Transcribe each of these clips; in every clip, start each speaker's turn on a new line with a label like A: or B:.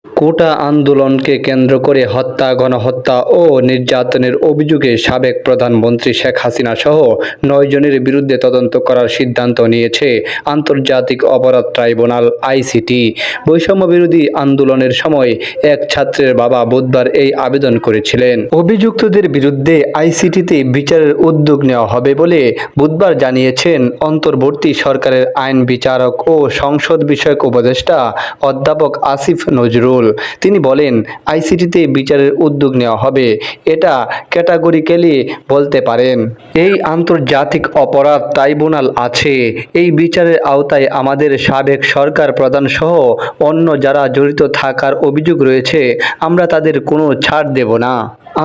A: কোটা আন্দোলনকে কেন্দ্র করে হত্যা, গণহত্যা ও নির্যাতনের অভিযোগে সাবেক প্রধানমন্ত্রী শেখ হাসিনা সহ ৯ জনের বিরুদ্ধে তদন্ত করার সিদ্ধান্ত নিয়েছে আন্তর্জাতিক অপরাধ ট্রাইব্যুনাল (আইসিটি). বৈষম্যবিরোধী আন্দোলনের সময় এক ছাত্রের বাবা বুধবার এই আবেদন করেছিলেন। অভিযুক্তদের বিরুদ্ধে আইসিটিতে বিচারের উদ্যোগ নেওয়া হবে বলে বুধবার জানিয়েছেন অন্তর্বর্তী সরকারের আইন বিচারক ও সংসদ বিষয়ক উপদেষ্টা অধ্যাপক আসিফ নজরুল। তিনি বলেন, আইসিটিতে বিচারের উদ্যোগ নেওয়া হবে, এটা ক্যাটাগরিক্যালি বলতে পারেন। এই আন্তর্জাতিক অপরাধ ট্রাইব্যুনাল আছে। এই বিচারের আওতায় আমাদের সাবেক সরকার প্রধান সহ অন্য যারা জড়িত থাকার অভিযোগ রয়েছে, আমরা তাদের কোনো ছাড় দেব না।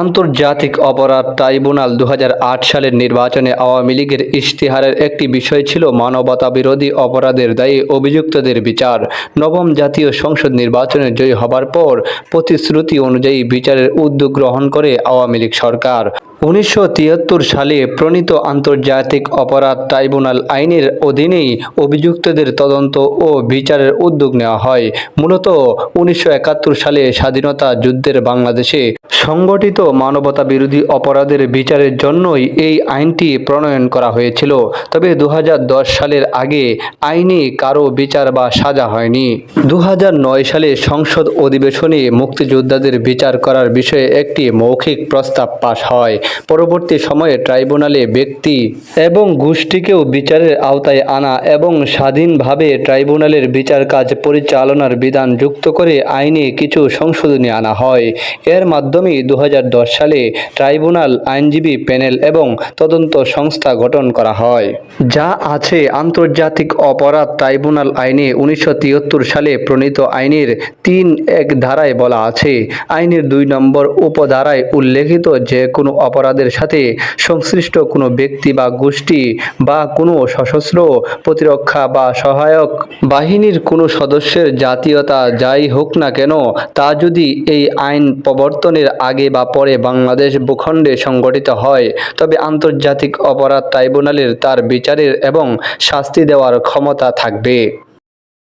A: আন্তর্জাতিক অপরাধ ট্রাইব্যুনাল ২০০৮ সালের নির্বাচনে আওয়ামী লীগের ইশতেহারের একটি বিষয় ছিল মানবতাবিরোধী অপরাধের দায়ে অভিযুক্তদের বিচার। নবম জাতীয় সংসদ নির্বাচনে জয়ী হবার পর প্রতিশ্রুতি অনুযায়ী বিচারের উদ্যোগ গ্রহণ করে আওয়ামী লীগ সরকার। ১৯৭৩ সালে প্রণীত আন্তর্জাতিক অপরাধ ট্রাইব্যুনাল আইনের অধীনেই অভিযুক্তদের তদন্ত ও বিচারের উদ্যোগ নেওয়া হয়। মূলত ১৯৭১ সালে স্বাধীনতা যুদ্ধের বাংলাদেশে সংগঠিত মানবতাবিরোধী অপরাধের বিচারের জন্যই এই আইনটি প্রণয়ন করা হয়েছিল। তবে ২০১০ সালের আগে আইনে কারও বিচার বা সাজা হয়নি। ২০০৯ সালে সংসদ অধিবেশনে মুক্তিযোদ্ধাদের বিচার করার বিষয়ে একটি মৌখিক প্রস্তাব পাস হয়। পরবর্তী সময়ে ট্রাইব্যুনালে ব্যক্তি এবং গোষ্ঠীকেও বিচারের আওতায় আনা এবং স্বাধীনভাবে ট্রাইব্যুনালের বিচার কাজ পরিচালনার বিধান যুক্ত করে আইনে কিছু সংশোধনী আনা হয়। এর মাধ্যমে ২০১০ সালে ট্রাইব্যুনাল আইনজীবী প্যানেল এবং তদন্ত সংস্থা গঠন করা হয়। যা আছে আন্তর্জাতিক অপরাধ ট্রাইব্যুনাল আইনে ১৯৭৩ সালে প্রণীত আইনের ৩(১) ধারায় বলা আছে, আইনের ২ নম্বর উপধারায় উল্লেখিত যে কোনো অপরাধের সাথে সংশ্লিষ্ট কোনো ব্যক্তি বা গোষ্ঠী বা কোনো সশস্ত্র প্রতিরক্ষা বা সহায়ক বাহিনীর কোনো সদস্যের জাতীয়তা যাই হোক না কেন, তা যদি এই আইন প্রবর্তনের আগে বা পরে বাংলাদেশ ভূখণ্ডে সংঘটিত হয়, তবে আন্তর্জাতিক অপরাধ ট্রাইব্যুনালের তার বিচারের এবং শাস্তি দেওয়ার ক্ষমতা থাকবে।